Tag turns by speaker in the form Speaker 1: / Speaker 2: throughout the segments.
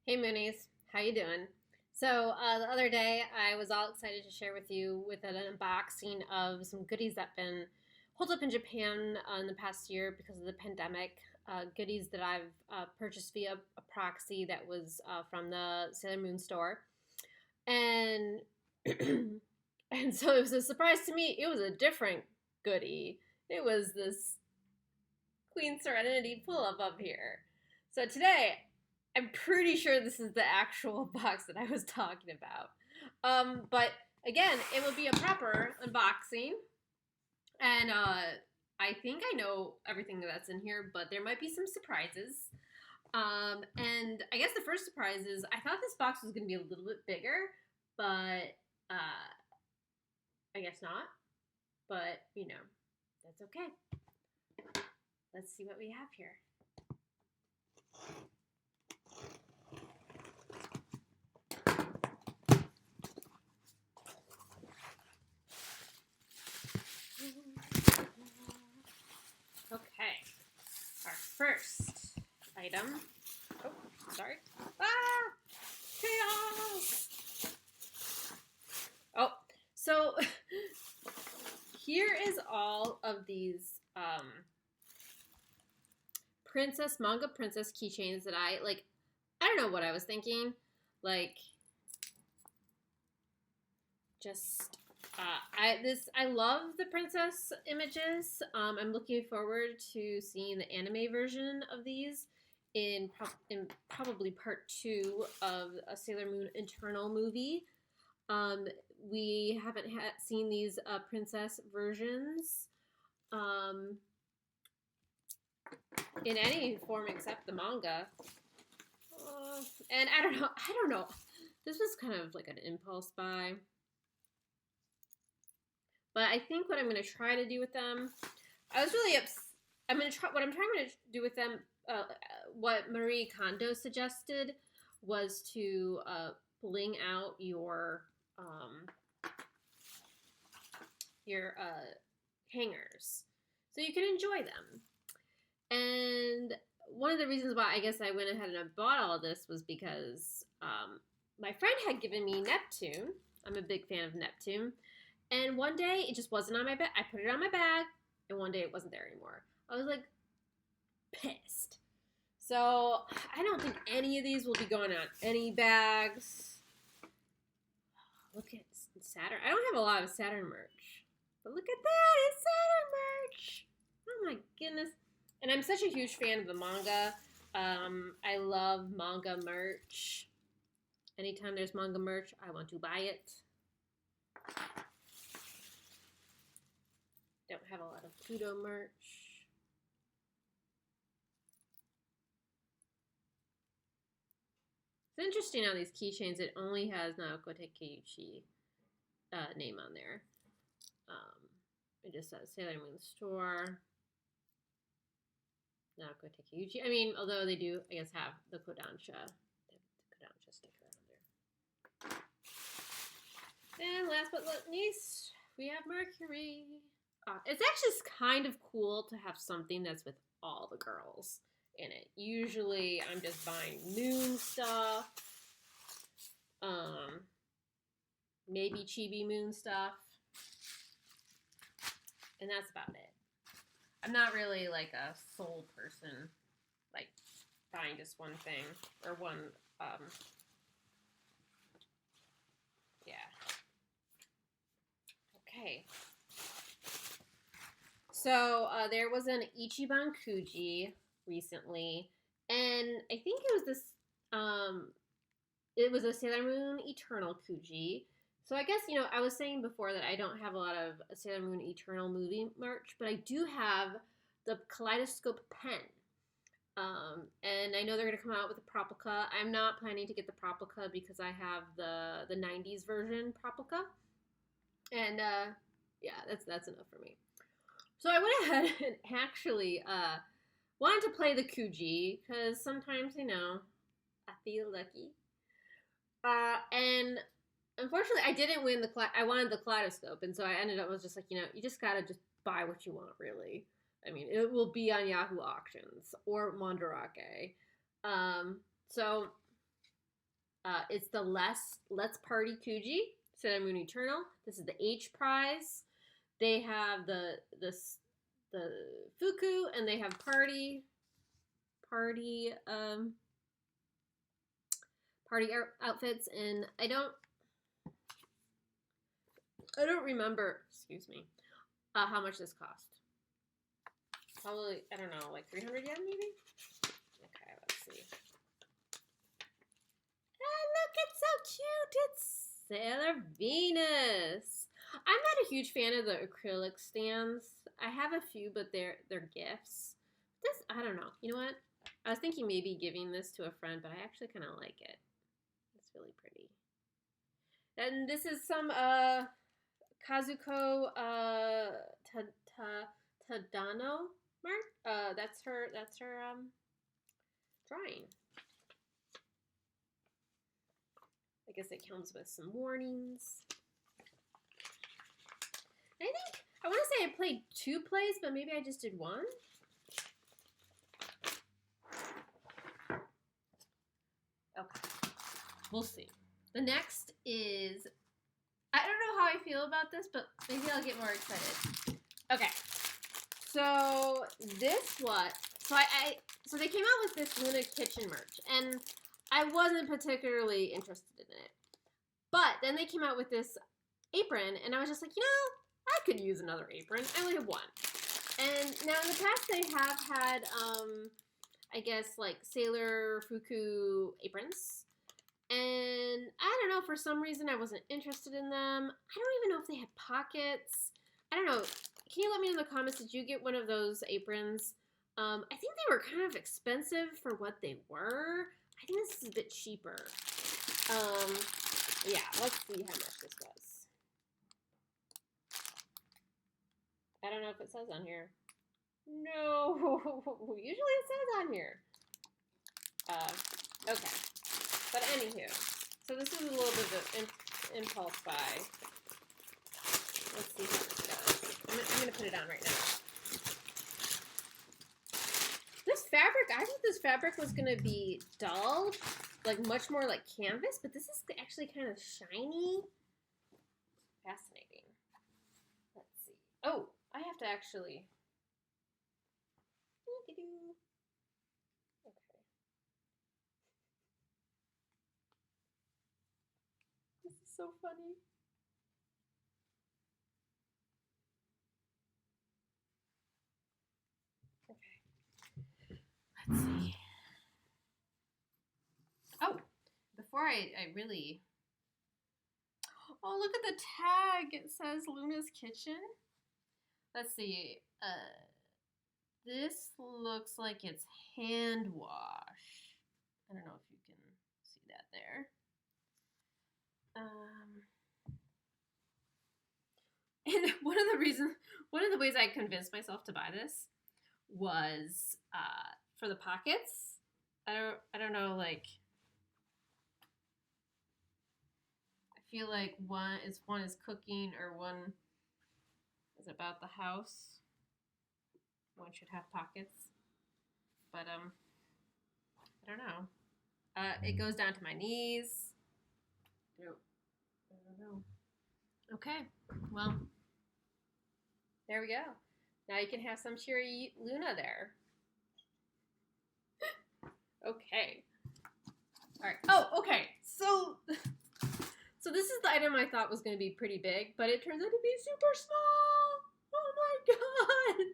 Speaker 1: Hey Moonies, how you doing? The other day, I was all excited to share with you with an unboxing of some goodies that been holed up in Japan in the past year because of the pandemic. Goodies that I've purchased via a proxy that was from the Sailor Moon store, and and so it was a surprise to me. It was a different goodie. It was this Queen Serenity pull-up here. So today, I'm pretty sure this is the actual box that I was talking about. But again, it will be a proper unboxing, and I think I know everything that's in here, but there might be some surprises. And I guess the first surprise is I thought this box was going to be a little bit bigger, but I guess not. But that's okay. Let's see what we have here. Okay, our first item. Oh, sorry. Ah, chaos. Oh, so here is all of these manga princess keychains that I like. I don't know what I was thinking. Like, just I love the princess images. I'm looking forward to seeing the anime version of these in probably part 2 of a Sailor Moon Eternal movie. Um, we haven't seen these princess versions um, in any form except the manga. And I don't know. I don't know. This was kind of like an impulse buy. But I think what I'm going to try to do with them, I was really upset. I'm going to try what I'm trying to do with them. What Marie Kondo suggested was to bling out your hangers, so you can enjoy them. And one of the reasons why I guess I went ahead and I bought all of this was because my friend had given me Neptune. I'm a big fan of Neptune. And one day it just wasn't on my bag. I put it on my bag, and one day it wasn't there anymore. I was like pissed. So I don't think any of these will be going on any bags. Look at Saturn. I don't have a lot of Saturn merch, but look at that. It's Saturn merch. Oh my goodness. And I'm such a huge fan of the manga. I love manga merch. Anytime there's manga merch, I want to buy it. Don't have a lot of Pluto merch. It's interesting how these keychains, it only has Naoko Takeuchi name on there. It just says Sailor Moon Store. Naoko Takeuchi. I mean, although they do, I guess, have the Kodansha sticker on there. And last but not least, we have Mercury. It's actually kind of cool to have something that's with all the girls in it. Usually, I'm just buying Moon stuff. Maybe Chibi Moon stuff. And that's about it. I'm not really like a soul person, like buying just one thing or one. Yeah. Okay. So there was an Ichiban Kuji recently, and I think it was this. It was a Sailor Moon Eternal Kuji. So I guess I was saying before that I don't have a lot of Sailor Moon Eternal movie merch, but I do have the Kaleidoscope pen. And I know they're going to come out with a Proplica. I'm not planning to get the Proplica because I have the 90s version Proplica. And yeah, that's enough for me. So I went ahead and actually wanted to play the Kuji because sometimes, I feel lucky. And unfortunately, I didn't win I wanted the Kaleidoscope, and so I ended up was just like, you just gotta just buy what you want, really. I mean, it will be on Yahoo Auctions or Mandarake. So It's the Let's Party Kuji, Sailor Moon Eternal. This is the H prize. They have the Fuku, and they have party outfits, and I don't remember. Excuse me. How much this cost? Probably, I don't know, like 300 yen maybe. Okay, let's see. Look, it's so cute. It's Sailor Venus. I'm not a huge fan of the acrylic stands. I have a few, but they're gifts. This, I don't know. You know what? I was thinking maybe giving this to a friend, but I actually kind of like it. It's really pretty. And this is some Kazuko Tadano mark. That's her drawing. I guess it comes with some warnings. I think, I want to say I played 2 plays, but maybe I just did 1. Okay. We'll see. The next is, I don't know how I feel about this, but maybe I'll get more excited. Okay. So this what? So they came out with this Luna Kitchen merch, and I wasn't particularly interested in it. But then they came out with this apron, and I was just like, you know, I could use another apron. I only have 1. And now in the past they have had, I guess, like Sailor Fuku aprons. And I don't know, for some reason I wasn't interested in them. I don't even know if they had pockets. I don't know. Can you let me know in the comments, did you get one of those aprons? I think they were kind of expensive for what they were. I think this is a bit cheaper. Yeah, let's see how much this was. I don't know if it says on here. No, usually it says on here. Okay. But anywho, so this is a little bit of an impulse buy. Let's see how this goes. I'm going to put it on right now. This fabric, I thought this fabric was going to be dull, like much more like canvas, but this is actually kind of shiny. Fascinating. Let's see. Oh, I have to actually... Okay. This is so funny. Okay. Let's see. Oh, before I really... Oh, look at the tag. It says Luna's Kitchen. Let's see. This looks like it's hand wash. I don't know if you can see that there. And one of the ways I convinced myself to buy this was for the pockets. I don't know, like, I feel like one is cooking, or one is about the house. One should have pockets, but I don't know. It goes down to my knees. I don't know. Okay, well, there we go. Now you can have some cheery Luna there. Okay. All right. Oh, okay. So this is the item I thought was going to be pretty big, but it turns out to be super small. Oh my god.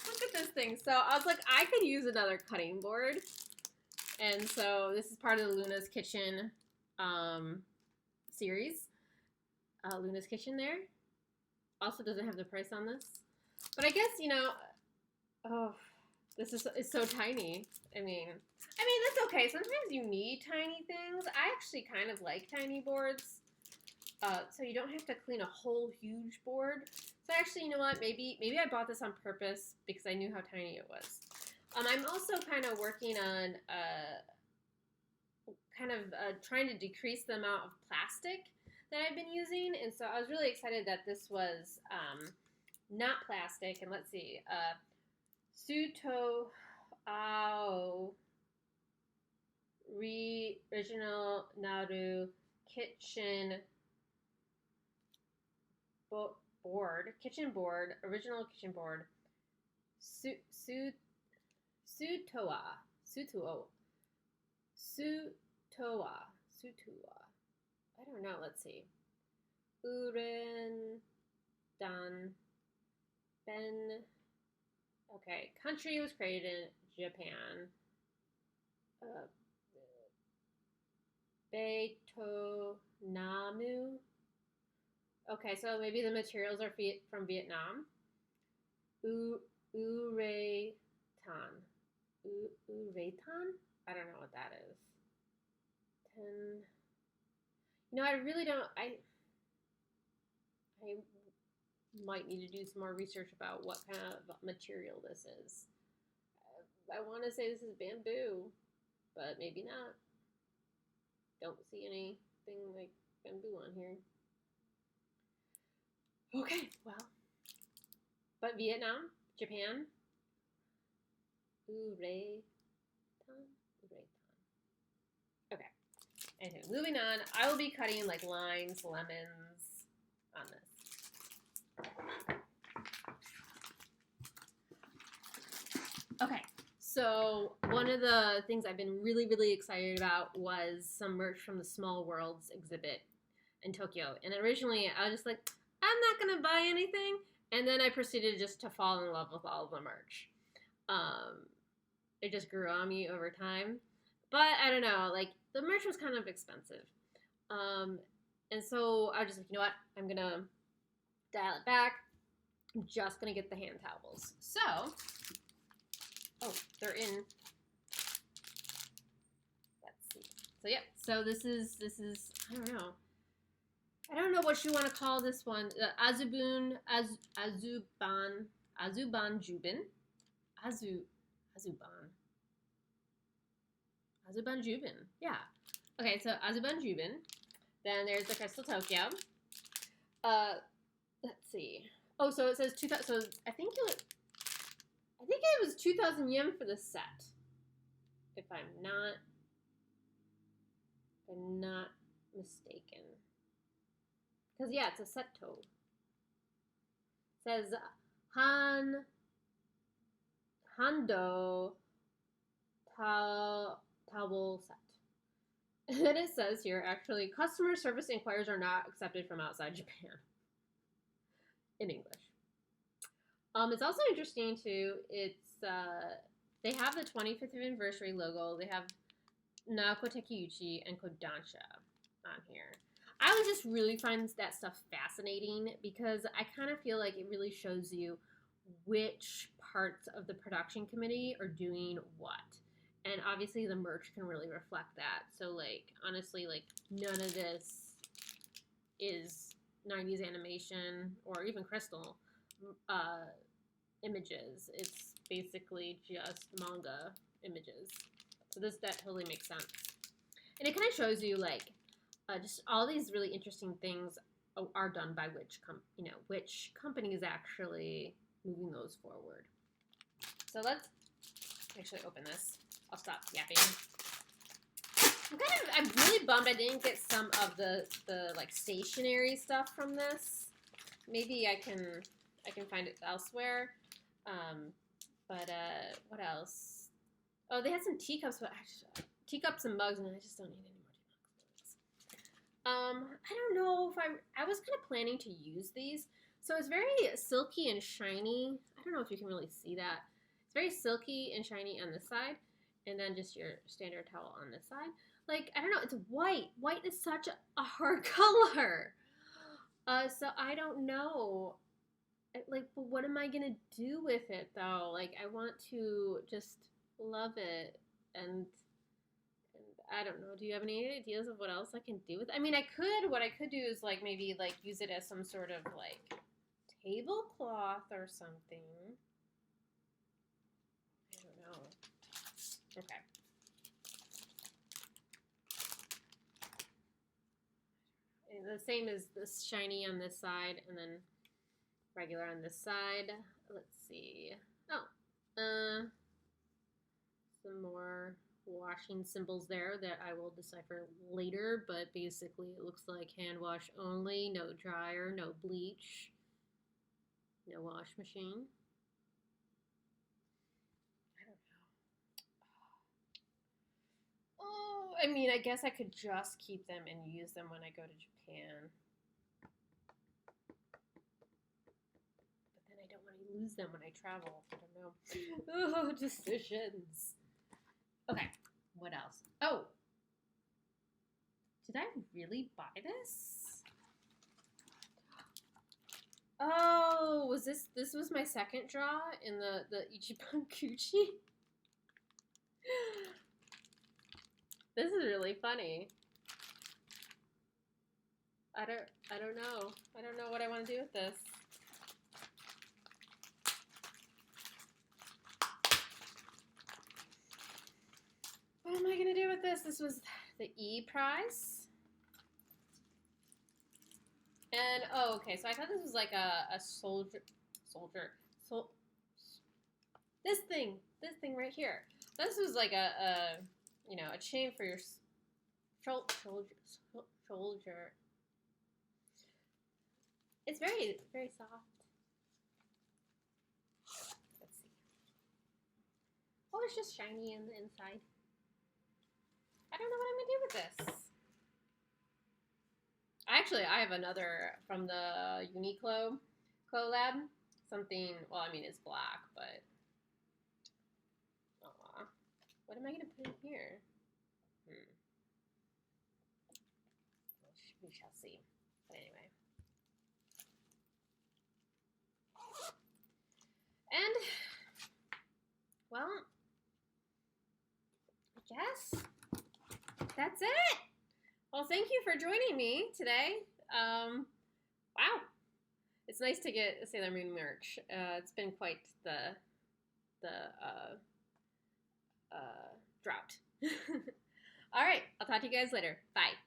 Speaker 1: Look at this thing. So I was like, I could use another cutting board. And so this is part of the Luna's Kitchen series. Luna's Kitchen there. Also doesn't have the price on this. But I guess, you know, oh, this is so tiny. I mean, that's okay. Sometimes you need tiny things. I actually kind of like tiny boards. So you don't have to clean a whole huge board. So actually, you know what? Maybe I bought this on purpose because I knew how tiny it was. I'm also kind of working on trying to decrease the amount of plastic that I've been using, and so I was really excited that this was not plastic. And let's see, Suto Ao original Naru kitchen original kitchen board, Sutoa, Sutuo, Sutoa. I don't know. Let's see. Uren Dan Ben. Okay, country was created in Japan. Beito Namu. Okay, so maybe the materials are from Vietnam. Uretan. Uretan? I don't know what that is. 10. I really don't. I might need to do some more research about what kind of material this is. I want to say this is bamboo, but maybe not. Don't see anything like bamboo on here. Okay, well. But Vietnam, Japan, Uretan. Okay. Anyway, moving on. I will be cutting like limes, lemons on this. Okay. So one of the things I've been really, really excited about was some merch from the Small Worlds exhibit in Tokyo. And originally I was just like, I'm not going to buy anything. And then I proceeded just to fall in love with all of the merch. It just grew on me over time. But I don't know, like the merch was kind of expensive. And so I was just like, you know what? I'm going to dial it back. I'm just going to get the hand towels. So, they're in. Let's see. So, yep. So this is, I don't know what you want to call this one. Azuban Jubin. Azuban Jubin. Yeah. Okay, so Azuban Jubin. Then there's the Crystal Tokyo. Let's see. Oh, so it says 2000. So I think it was 2,000 yen for the set. If I'm not mistaken. Because, yeah, it's a setto. It says Hando Towel set. And it says here, actually, customer service inquiries are not accepted from outside Japan. In English. It's also interesting, too. It's, they have the 25th anniversary logo. They have Naoko Takeuchi and Kodansha on here. I would just really find that stuff fascinating because I kind of feel like it really shows you which parts of the production committee are doing what. And obviously the merch can really reflect that. So, like, honestly, like, none of this is 90s animation or even Crystal images. It's basically just manga images. So that totally makes sense. And it kind of shows you, like, just all these really interesting things are done by which company is actually moving those forward. So let's actually open this. I'll stop yapping. I'm really bummed I didn't get some of the like stationery stuff from this. Maybe I can find it elsewhere. But what else? Oh, they had some teacups, but teacups and mugs, and I just don't need any more teacups. I don't know if I was kind of planning to use these. So it's very silky and shiny. I don't know if you can really see that. It's very silky and shiny on this side, and then just your standard towel on this side. Like, I don't know, it's white. White is such a hard color. So I don't know. Like, but what am I gonna do with it, though? Like, I want to just love it, and I don't know. Do you have any ideas of what else I can do with it? I mean, what I could do is, like, maybe, like, use it as some sort of, like, tablecloth or something. I don't know. Okay. And the same as this shiny on this side, and then regular on this side. Let's see. Oh, some more washing symbols there that I will decipher later, but basically it looks like hand wash only, no dryer, no bleach, no wash machine. I don't know. Oh, I mean, I guess I could just keep them and use them when I go to Japan. But then I don't want to lose them when I travel. I don't know. Oh, decisions. Okay, what else? Oh, did I really buy this? Oh, was this was my second draw in the Ichiban Kuchi? This is really funny. I don't know. I don't know what I want to do with this. What am I gonna do with this? This was the E prize. And oh, okay. So I thought this was like a soldier. This thing right here. This was like a you know, a chain for your shoulder. It's very soft. Let's see. Oh, it's just shiny in the inside. I don't know what I'm gonna do with this. Actually, I have another from the Uniqlo collab. Something. Well, I mean, it's black, but what am I gonna put in here? We shall see. But anyway. And, well, I guess that's it. Well, thank you for joining me today. Wow. It's nice to get Sailor Moon merch. It's been quite the drought. All right. I'll talk to you guys later. Bye.